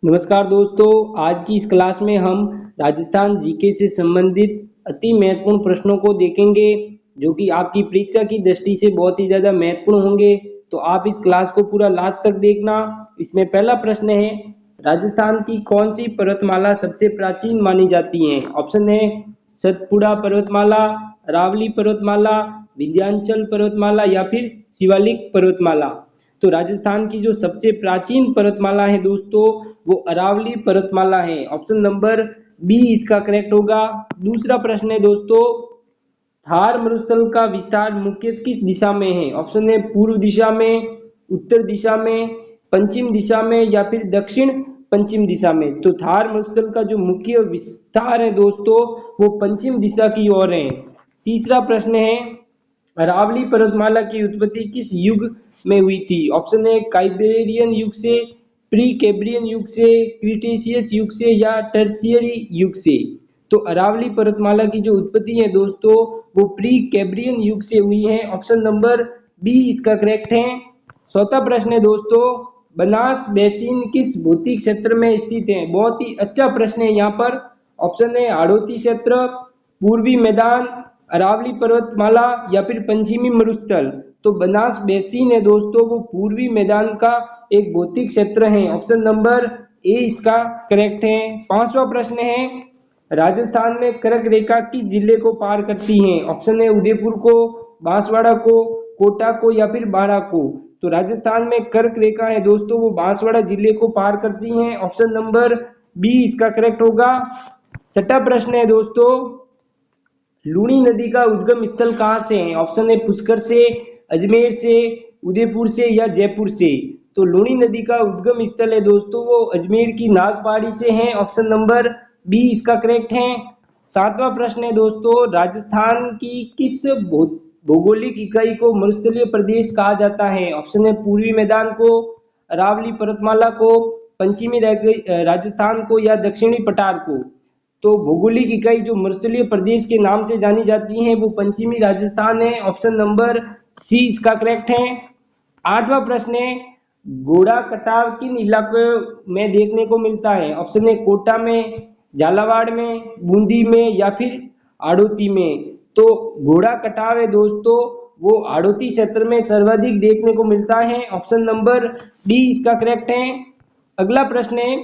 नमस्कार दोस्तों, आज की इस क्लास में हम राजस्थान जीके से संबंधित अति महत्वपूर्ण प्रश्नों को देखेंगे जो कि आपकी परीक्षा की दृष्टि से बहुत ही ज़्यादा महत्वपूर्ण होंगे। तो आप इस क्लास को पूरा लास्ट तक देखना। इसमें पहला प्रश्न है, राजस्थान की कौन सी पर्वतमाला सबसे प्राचीन मानी जाती है? ऑप्शन है सतपुड़ा पर्वतमाला, अरावली पर्वतमाला, विंध्याचल पर्वतमाला या फिर शिवालिक पर्वतमाला। तो राजस्थान की जो सबसे प्राचीन पर्वतमाला है दोस्तों, वो अरावली पर्वतमाला है। ऑप्शन नंबर बी इसका करेक्ट होगा। दूसरा प्रश्न है दोस्तों, थार मरुस्थल का विस्तार मुख्यतः किस दिशा में है? ऑप्शन है पूर्व दिशा में, उत्तर दिशा में, पश्चिम दिशा में या फिर दक्षिण पश्चिम दिशा में। तो थार मरुस्थल का जो मुख्य विस्तार है दोस्तों, वो पश्चिम दिशा की ओर है। तीसरा प्रश्न है, अरावली पर्वतमाला की उत्पत्ति किस युग में हुई थी? ऑप्शन है काइबेरियन युग से, प्री कैम्ब्रियन युग से, क्रीटेशियस युग से या टर्शियरी युग से। तो अरावली पर्वतमाला की जो उत्पत्ति है दोस्तों, वो प्री कैम्ब्रियन युग से हुई है। ऑप्शन नंबर बी इसका करेक्ट है। चौथा प्रश्न है दोस्तों, बनास बेसिन किस भौतिक क्षेत्र में स्थित है? बहुत ही अच्छा प्रश्न है यहाँ पर। ऑप्शन है हाड़ौती क्षेत्र, पूर्वी मैदान, अरावली पर्वतमाला या फिर पश्चिमी मरुस्थल। तो बनास बेसिन है दोस्तों, वो पूर्वी मैदान का एक भौतिक क्षेत्र है। ऑप्शन नंबर ए इसका करेक्ट है। पांचवा प्रश्न है, राजस्थान में कर्क रेखा किस जिले को पार करती है? ऑप्शन है उदयपुर को, बांसवाड़ा को, कोटा को या फिर बारां को। तो राजस्थान में कर्क रेखा है दोस्तों, वो बांसवाड़ा जिले को पार करती है। ऑप्शन नंबर बी इसका करेक्ट होगा। छठा प्रश्न है दोस्तों, लूणी नदी का उद्गम स्थल कहाँ से है? ऑप्शन है पुष्कर से, अजमेर से, उदयपुर से या जयपुर से। तो लूणी नदी का उद्गम स्थल है दोस्तों, वो अजमेर की नागपाड़ी से है। ऑप्शन नंबर बी इसका करेक्ट है। सातवां प्रश्न है दोस्तों, राजस्थान की किस भौगोलिक इकाई को मरुस्थलीय प्रदेश कहा जाता है? ऑप्शन है पूर्वी मैदान को, अरावली पर्वतमाला को, पश्चिमी राजस्थान को या दक्षिणी पठार को। तो भौगोलिक इकाई जो मरुस्थलीय प्रदेश के नाम से जानी जाती है, वो पश्चिमी राजस्थान है। ऑप्शन नंबर सी इसका करेक्ट है। आठवां प्रश्न है, घोड़ा कटाव किन इलाकों में देखने को मिलता है? ऑप्शन है कोटा में, झालावाड़ में, बूंदी में या फिर हाड़ौती में। तो घोड़ा कटाव है दोस्तों, वो हाड़ौती क्षेत्र में सर्वाधिक देखने को मिलता है। ऑप्शन नंबर डी इसका करेक्ट है। अगला प्रश्न है,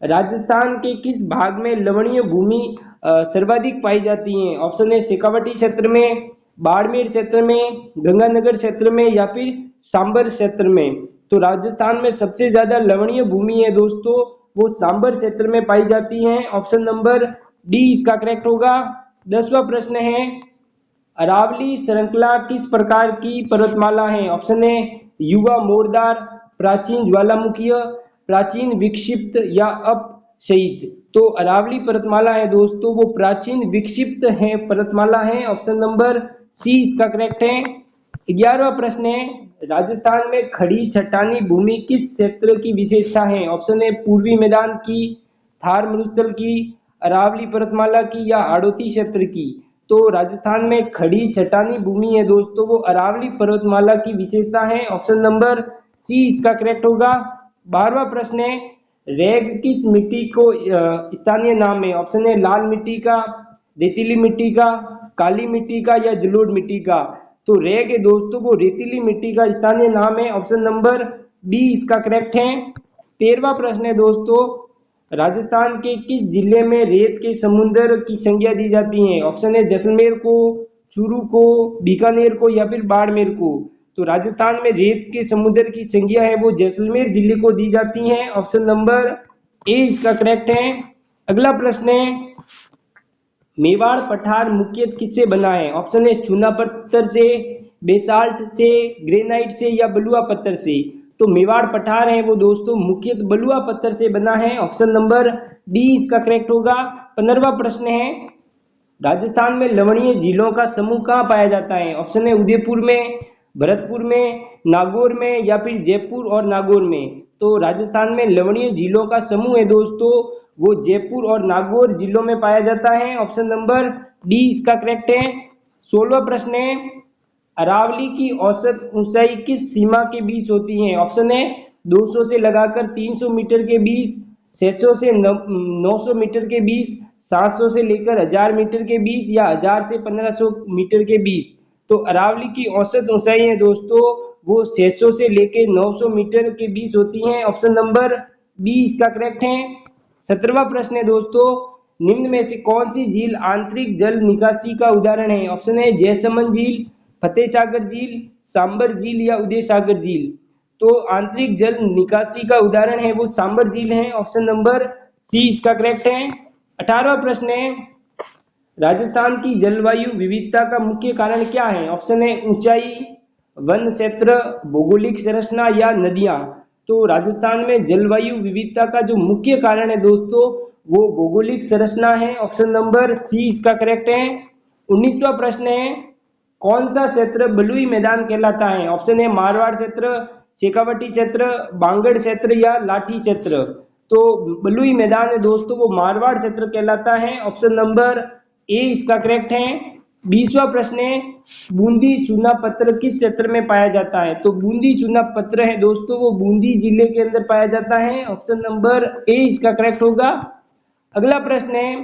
राजस्थान के किस भाग में लवणीय भूमि सर्वाधिक पाई जाती है? ऑप्शन है शेखावाटी क्षेत्र में, बाड़मेर क्षेत्र में, गंगानगर क्षेत्र में या फिर सांबर क्षेत्र में। तो राजस्थान में सबसे ज्यादा लवणीय भूमि है दोस्तों, वो सांबर क्षेत्र में पाई जाती है। ऑप्शन नंबर डी इसका करेक्ट होगा। 10वां प्रश्न है, अरावली श्रृंखला किस प्रकार की पर्वतमाला है? ऑप्शन है युवा मोरदार, प्राचीन ज्वालामुखीय, प्राचीन विक्षिप्त या अपक्षयित। तो अरावली पर्वतमाला है दोस्तों, वो प्राचीन विक्षिप्त है पर्वतमाला है। ऑप्शन नंबर सी इसका करेक्ट है। 11वां प्रश्न है, राजस्थान में खड़ी चट्टानी भूमि किस क्षेत्र की विशेषता है? ऑप्शन है पूर्वी मैदान की, थार मरुस्थल की, अरावली पर्वतमाला की या हाड़ौती क्षेत्र की। तो राजस्थान में खड़ी चट्टानी भूमि है दोस्तों, वो अरावली पर्वतमाला की विशेषता है। ऑप्शन नंबर सी इसका करेक्ट होगा। 12वां प्रश्न है, रेग किस मिट्टी को स्थानीय नाम है? ऑप्शन है लाल मिट्टी का, रेतीली मिट्टी का, काली मिट्टी का या जलोढ़ मिट्टी का। तो रेग है दोस्तों, वो रेतीली मिट्टी का स्थानीय नाम है। ऑप्शन नंबर बी इसका करेक्ट है। 13वां प्रश्न है दोस्तों, राजस्थान के किस जिले में रेत के समुद्र की संज्ञा दी जाती है? ऑप्शन है जैसलमेर को, चूरू को, बीकानेर को या फिर बाड़मेर को। तो राजस्थान में रेत के समुद्र की संज्ञा है वो जैसलमेर जिले को दी जाती है। ऑप्शन नंबर ए इसका करेक्ट है। अगला प्रश्न है, मेवाड़ पठार मुख्यतः किससे बना है? ऑप्शन है चूना पत्थर से, बेसाल्ट से, ग्रेनाइट से या बलुआ पत्थर से। तो मेवाड़ पठार है वो दोस्तों मुख्यतः बलुआ पत्थर से बना है। ऑप्शन नंबर डी इसका करेक्ट होगा। 15वां प्रश्न है, राजस्थान में लवणीय झीलों का समूह कहाँ पाया जाता है? ऑप्शन है उदयपुर में, भरतपुर में, नागौर में या फिर जयपुर और नागौर में। तो राजस्थान में लवणीय झीलों का समूह है दोस्तों, वो जयपुर और नागौर जिलों में पाया जाता है। ऑप्शन नंबर डी इसका करेक्ट है। 16वां प्रश्न है, अरावली की औसत ऊंचाई किस सीमा के बीच होती है? ऑप्शन है 200 से लगाकर 300 मीटर के बीच, 600 से 900 मीटर के बीच, 700 से लेकर 1000 मीटर के बीच या 1000 से 1500 मीटर के बीच। तो अरावली की औसत ऊंचाई है दोस्तों वो 600 से लेकर 900 मीटर के बीच होती है। ऑप्शन नंबर बी इसका करेक्ट है। 17वां प्रश्न है दोस्तों, निम्न में से कौन सी झील आंतरिक जल निकासी का उदाहरण है? ऑप्शन है जयसमंद झील, फतेह सागर झील, सांबर झील या उदय सागर झील। तो आंतरिक जल निकासी का उदाहरण है वो सांबर झील है। ऑप्शन नंबर सी इसका करेक्ट है। 18वां प्रश्न है, राजस्थान की जलवायु विविधता का मुख्य कारण क्या है? ऑप्शन है ऊंचाई, वन क्षेत्र, भौगोलिक संरचना या नदियां। तो राजस्थान में जलवायु विविधता का जो मुख्य कारण है दोस्तों वो भौगोलिक संरचना है। ऑप्शन नंबर सी इसका करेक्ट है। 19वां प्रश्न है, कौन सा क्षेत्र बलुई मैदान कहलाता है? ऑप्शन है मारवाड़ क्षेत्र, शेखावटी क्षेत्र, बांगड़ क्षेत्र या लाठी क्षेत्र। तो बलुई मैदान है दोस्तों वो मारवाड़ क्षेत्र कहलाता है। ऑप्शन नंबर ए इसका करेक्ट है। 20वां प्रश्न है, बूंदी चूना पत्थर किस क्षेत्र में पाया जाता है? तो बूंदी चूना पत्थर है दोस्तों वो बूंदी जिले के अंदर पाया जाता है। ऑप्शन नंबर ए इसका करेक्ट होगा। अगला प्रश्न है,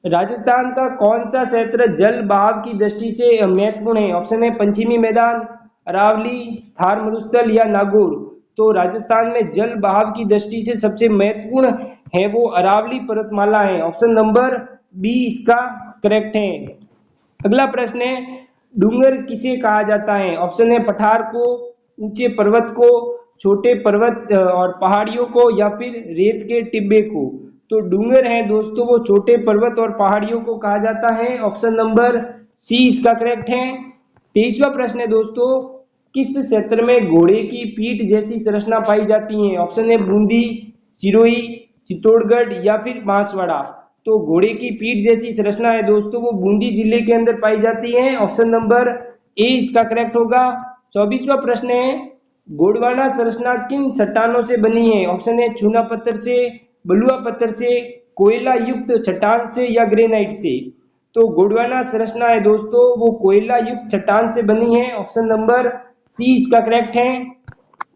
राजस्थान का कौन सा क्षेत्र जल बहाव की दृष्टि से महत्वपूर्ण है? ऑप्शन है पश्चिमी मैदान, अरावली, थार मरुस्थल या नागौर। तो राजस्थान में जल बहाव की दृष्टि से सबसे महत्वपूर्ण है वो अरावली पर्वतमाला है। ऑप्शन नंबर बी इसका करेक्ट है। अगला प्रश्न है, डूंगर किसे कहा जाता है? ऑप्शन है पठार को, ऊंचे पर्वत को, छोटे पर्वत और पहाड़ियों को या फिर रेत के टिब्बे को। तो डूंगर है दोस्तों वो छोटे पर्वत और पहाड़ियों को कहा जाता है। ऑप्शन नंबर सी इसका करेक्ट है। 23वां प्रश्न है दोस्तों, किस क्षेत्र में घोड़े की पीठ जैसी संरचना पाई जाती है? ऑप्शन है बूंदी, सिरोही, चित्तौड़गढ़ या फिर बांसवाड़ा। तो घोड़े की पीठ जैसी संरचना है दोस्तों वो बूंदी जिले के अंदर पाई जाती है। ऑप्शन नंबर ए इसका करेक्ट होगा। 24वां प्रश्न है, गोंडवाना संरचना किन चट्टानों से बनी है? ऑप्शन है चूना पत्थर से, बलुआ पत्थर से, कोयला युक्त चट्टान से या ग्रेनाइट से। तो गोंडवाना संरचना है दोस्तों वो कोयला युक्त चट्टान से बनी है। ऑप्शन नंबर सी इसका करेक्ट है।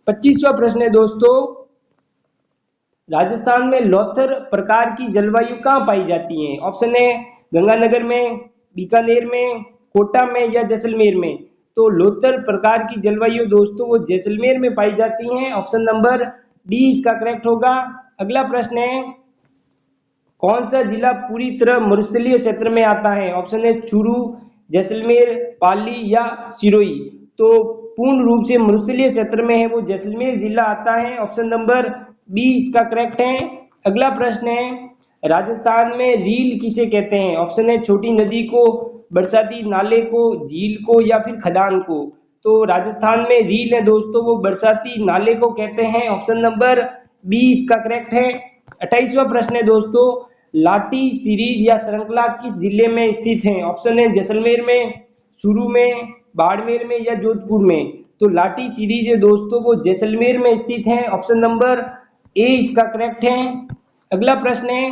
25वां प्रश्न है दोस्तों, राजस्थान में लोथर प्रकार की जलवायु कहाँ पाई जाती है? ऑप्शन है गंगानगर में, बीकानेर में, कोटा में या जैसलमेर में। तो लोथर प्रकार की जलवायु दोस्तों वो जैसलमेर में पाई जाती है। ऑप्शन नंबर डी इसका करेक्ट होगा। अगला प्रश्न है, कौन सा जिला पूरी तरह मरुस्थलीय क्षेत्र में आता है? ऑप्शन है चूरू, जैसलमेर, पाली या सिरोही। तो पूर्ण रूप से मरुस्थलीय क्षेत्र में है वो जैसलमेर जिला आता है। ऑप्शन नंबर बी इसका करेक्ट है। अगला प्रश्न है, राजस्थान में रील किसे कहते हैं? ऑप्शन है छोटी नदी को, बरसाती नाले को, झील को या फिर खदान को। तो राजस्थान में रील है दोस्तों वो बरसाती नाले को कहते हैं। ऑप्शन नंबर बी इसका करेक्ट है। 28वां प्रश्न है दोस्तों, लाठी सीरीज या श्रृंखला किस जिले में स्थित है? ऑप्शन है जैसलमेर में, चूरू में, बाड़मेर में या जोधपुर में। तो लाठी सीरीज है दोस्तों वो जैसलमेर में स्थित है। ऑप्शन नंबर ए इसका करेक्ट है। अगला प्रश्न है,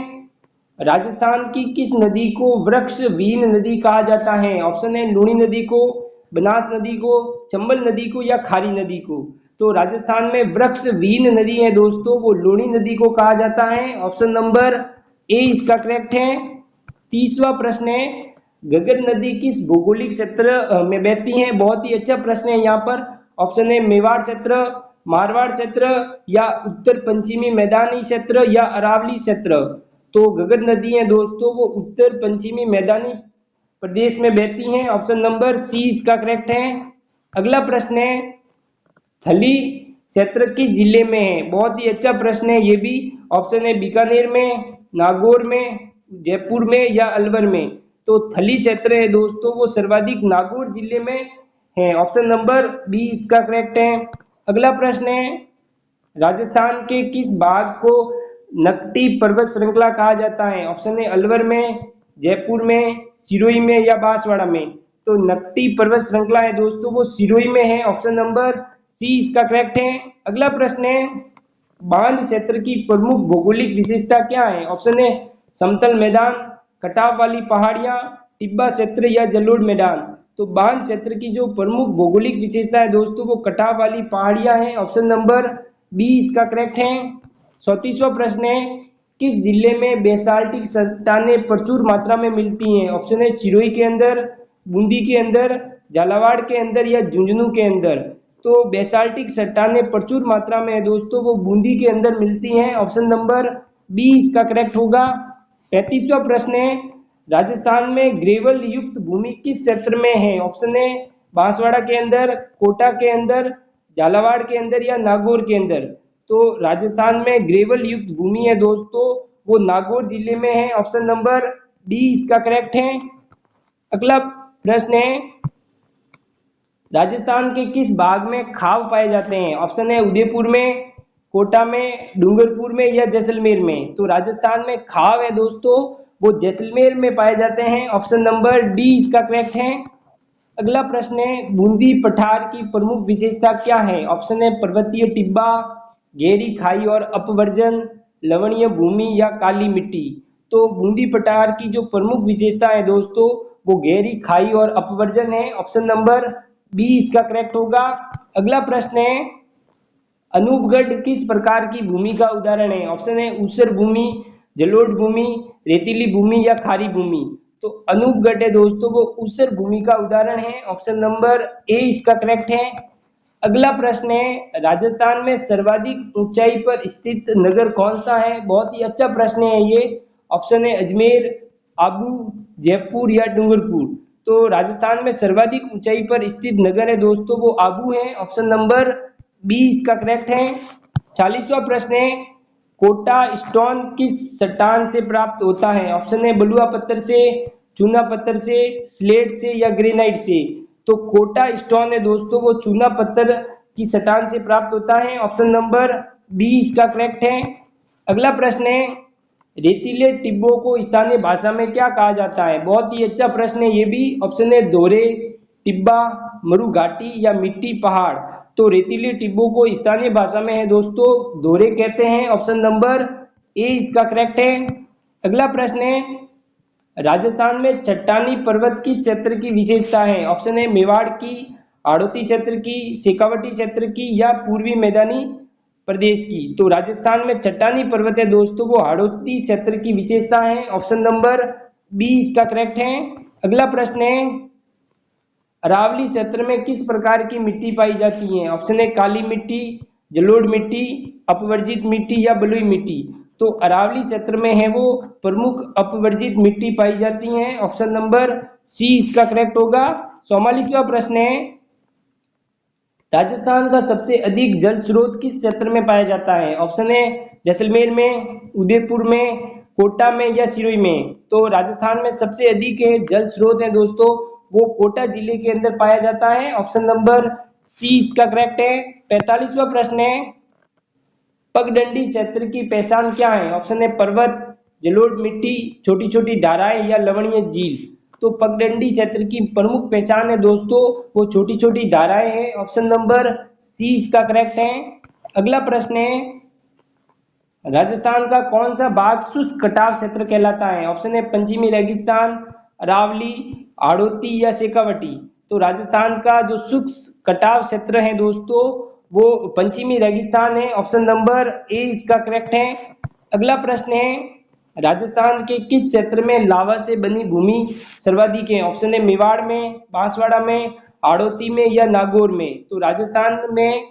राजस्थान की किस नदी को वृक्ष वीन नदी कहा जाता है? ऑप्शन है लूणी नदी को, बनास नदी को, चंबल नदी को या खारी नदी को। तो राजस्थान में वृक्ष वीन नदी है दोस्तों वो लूणी नदी को कहा जाता है। ऑप्शन नंबर ए इसका करेक्ट है। 30वां प्रश्न है, घग्गर नदी किस भौगोलिक क्षेत्र में बहती है? बहुत ही अच्छा प्रश्न है यहाँ पर। ऑप्शन है मेवाड़ क्षेत्र, मारवाड़ क्षेत्र या उत्तर पश्चिमी मैदानी क्षेत्र या अरावली क्षेत्र। तो घग्गर नदी है दोस्तों वो उत्तर पश्चिमी मैदानी प्रदेश में बहती हैं। ऑप्शन नंबर सी इसका करेक्ट है। अगला प्रश्न है, थली क्षेत्र किस जिले में है? बहुत ही अच्छा प्रश्न है ये भी। ऑप्शन है बीकानेर में, नागौर में, जयपुर में या अलवर में। तो थली क्षेत्र है दोस्तों वो सर्वाधिक नागौर जिले में है। ऑप्शन नंबर बी इसका करेक्ट है। अगला प्रश्न है, राजस्थान के किस भाग को नकटी पर्वत श्रृंखला कहा जाता है? ऑप्शन है अलवर में, जयपुर में, सिरोही में या बांसवाड़ा में। तो नकटी पर्वत श्रृंखला है दोस्तों वो सिरोही में है। ऑप्शन नंबर सी इसका करेक्ट है। अगला प्रश्न है, बांध क्षेत्र की प्रमुख भौगोलिक विशेषता क्या है? ऑप्शन है समतल मैदान, कटाव वाली पहाड़ियां, टिब्बा क्षेत्र या जलोढ़ मैदान। तो बांध क्षेत्र की जो प्रमुख भौगोलिक विशेषता है दोस्तों वो कटाव वाली पहाड़ियां हैं। ऑप्शन नंबर बी इसका करेक्ट है। 34वां प्रश्न है, किस जिले में बेसाल्टिक चट्टानें प्रचुर मात्रा में मिलती हैं? ऑप्शन है सिरोही के अंदर, बूंदी के अंदर, झालावाड़ के अंदर या झुंझुनू के अंदर। तो बेसाल्टिक चट्टानें प्रचुर मात्रा में है दोस्तों, वो बूंदी के अंदर मिलती हैं। ऑप्शन नंबर बी इसका करेक्ट होगा। 35वां प्रश्न है, राजस्थान में ग्रेवल युक्त भूमि किस क्षेत्र में है? ऑप्शन है बांसवाड़ा के अंदर, कोटा के अंदर, झालावाड़ के अंदर या नागौर के अंदर। तो राजस्थान में ग्रेवल युक्त भूमि है दोस्तों, वो नागौर जिले में है। ऑप्शन नंबर डी इसका करेक्ट है। अगला प्रश्न है, राजस्थान के किस भाग में खाव पाए जाते हैं? ऑप्शन है उदयपुर में, कोटा में, डूंगरपुर में या जैसलमेर में। तो राजस्थान में खाव है दोस्तों, वो जैसलमेर में पाए जाते हैं। ऑप्शन नंबर डी इसका करेक्ट है। अगला प्रश्न है, बूंदी पठार की प्रमुख विशेषता क्या है? ऑप्शन है पर्वतीय टिब्बा, गहरी खाई और अपवर्जन, लवणीय भूमि या काली मिट्टी। तो बूंदी पठार की जो प्रमुख विशेषता है दोस्तों, वो गहरी खाई और अपवर्जन है। ऑप्शन नंबर बी इसका करेक्ट होगा। अगला प्रश्न है, अनूपगढ़ किस प्रकार की भूमि का उदाहरण है? ऑप्शन है ऊसर भूमि, जलोढ़ भूमि, रेतीली भूमि या खारी भूमि। तो अनूपगढ़ है दोस्तों, वो ऊसर भूमि का उदाहरण है। ऑप्शन नंबर ए इसका करेक्ट है। अगला प्रश्न है, राजस्थान में सर्वाधिक ऊंचाई पर स्थित नगर कौन सा है? बहुत ही अच्छा प्रश्न है ये। ऑप्शन है अजमेर, आबू, जयपुर या डूंगरपुर। तो राजस्थान में सर्वाधिक ऊंचाई पर स्थित नगर है दोस्तों, वो आबू है। ऑप्शन नंबर बी इसका करेक्ट है। 40वां प्रश्न है, कोटा स्टोन किस चट्टान से प्राप्त होता है? ऑप्शन है बलुआ पत्थर से, चूना पत्थर से, स्लेट से या ग्रेनाइट से। तो कोटा स्टोन है दोस्तों, वो चूना पत्थर की चट्टान से प्राप्त होता है। ऑप्शन नंबर बी इसका करेक्ट है। अगला प्रश्न है, रेतीले टिब्बों को स्थानीय भाषा में क्या कहा जाता है? बहुत ही अच्छा प्रश्न है ये भी। ऑप्शन है दोरे, टिब्बा, मरु घाटी या मिट्टी पहाड़। तो रेतीले टिब्बों को स्थानीय भाषा में है दोस्तों दोरे कहते हैं। ऑप्शन नंबर ए इसका करेक्ट है। अगला प्रश्न है, राजस्थान में चट्टानी पर्वत किस क्षेत्र की विशेषता है? ऑप्शन है मेवाड़ की, हाड़ौती क्षेत्र की, शेखावटी क्षेत्र की या पूर्वी मैदानी प्रदेश की। तो राजस्थान में चट्टानी पर्वत है दोस्तों, वो हाड़ौती क्षेत्र की विशेषता है। ऑप्शन नंबर बी इसका करेक्ट है। अगला प्रश्न है, अरावली क्षेत्र में किस प्रकार की मिट्टी पाई जाती है? ऑप्शन है काली मिट्टी, जलोढ़ मिट्टी, अपवर्जित मिट्टी या बलुई मिट्टी। तो अरावली क्षेत्र में है वो प्रमुख अपवर्जित मिट्टी पाई जाती है। ऑप्शन नंबर सी इसका करेक्ट होगा। 44वां प्रश्न है, राजस्थान का सबसे अधिक जल स्रोत किस क्षेत्र में पाया जाता है? ऑप्शन है जैसलमेर में, उदयपुर में, कोटा में या सिरोही में। तो राजस्थान में सबसे अधिक जल स्रोत है दोस्तों, वो कोटा जिले के अंदर पाया जाता है। ऑप्शन नंबर सी इसका करेक्ट है। 45वां प्रश्न है, पगडंडी क्षेत्र की पहचान क्या है? ऑप्शन है पर्वत, जलोढ़ मिट्टी, छोटी छोटी धाराएं या लवणीय झील। तो पगडंडी क्षेत्र की प्रमुख पहचान है दोस्तों, वो छोटी छोटी धाराएं हैं। ऑप्शन नंबर सी इसका करेक्ट है। अगला प्रश्न है, राजस्थान का कौन सा भाग शुष्क कटाव क्षेत्र कहलाता है? ऑप्शन है पश्चिमी रेगिस्तान, अरावली, हाड़ौती या शेखावटी। तो राजस्थान का जो शुष्क कटाव क्षेत्र है दोस्तों, वो पश्चिमी रेगिस्तान है। ऑप्शन नंबर ए इसका करेक्ट है। अगला प्रश्न है, राजस्थान के किस क्षेत्र में लावा से बनी भूमि सर्वाधिक है? ऑप्शन है मेवाड़ में, बांसवाड़ा में, हाड़ौती में या नागौर में। तो राजस्थान में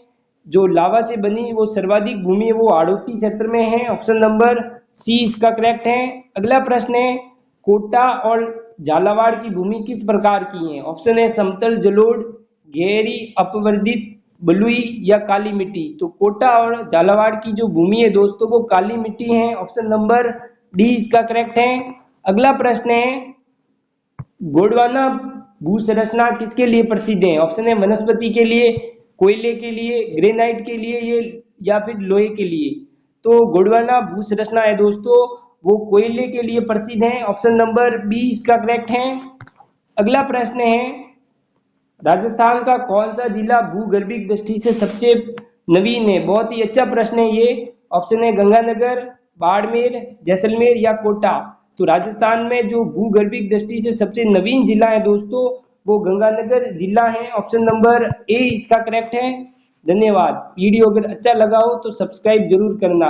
जो लावा से बनी वो सर्वाधिक भूमि है वो हाड़ौती क्षेत्र में है। ऑप्शन नंबर सी इसका करेक्ट है। अगला प्रश्न है, कोटा और झालावाड़ की भूमि किस प्रकार की है? ऑप्शन है समतल जलोढ़, गहरी अपवर्जित बलुई या काली मिट्टी। तो कोटा और झालावाड़ की जो भूमि है दोस्तों, वो काली मिट्टी है। ऑप्शन नंबर डी इसका करेक्ट है। अगला प्रश्न है, गोंडवाना भूसंरचना किसके लिए प्रसिद्ध है? ऑप्शन है वनस्पति के लिए, कोयले के लिए, ग्रेनाइट के लिए ये या फिर लोहे के लिए। तो गोंडवाना भूसंरचना है दोस्तों, वो कोयले के लिए प्रसिद्ध है। ऑप्शन नंबर बी इसका करेक्ट है। अगला प्रश्न है, राजस्थान का कौन सा जिला भूगर्भिक दृष्टि से सबसे नवीन है? बहुत ही अच्छा प्रश्न है ये। ऑप्शन है गंगानगर, बाड़मेर, जैसलमेर या कोटा। तो राजस्थान में जो भूगर्भिक दृष्टि से सबसे नवीन जिला है दोस्तों, वो गंगानगर जिला है। ऑप्शन नंबर ए इसका करेक्ट है। धन्यवाद। वीडियो अगर अच्छा लगा हो तो सब्सक्राइब जरूर करना।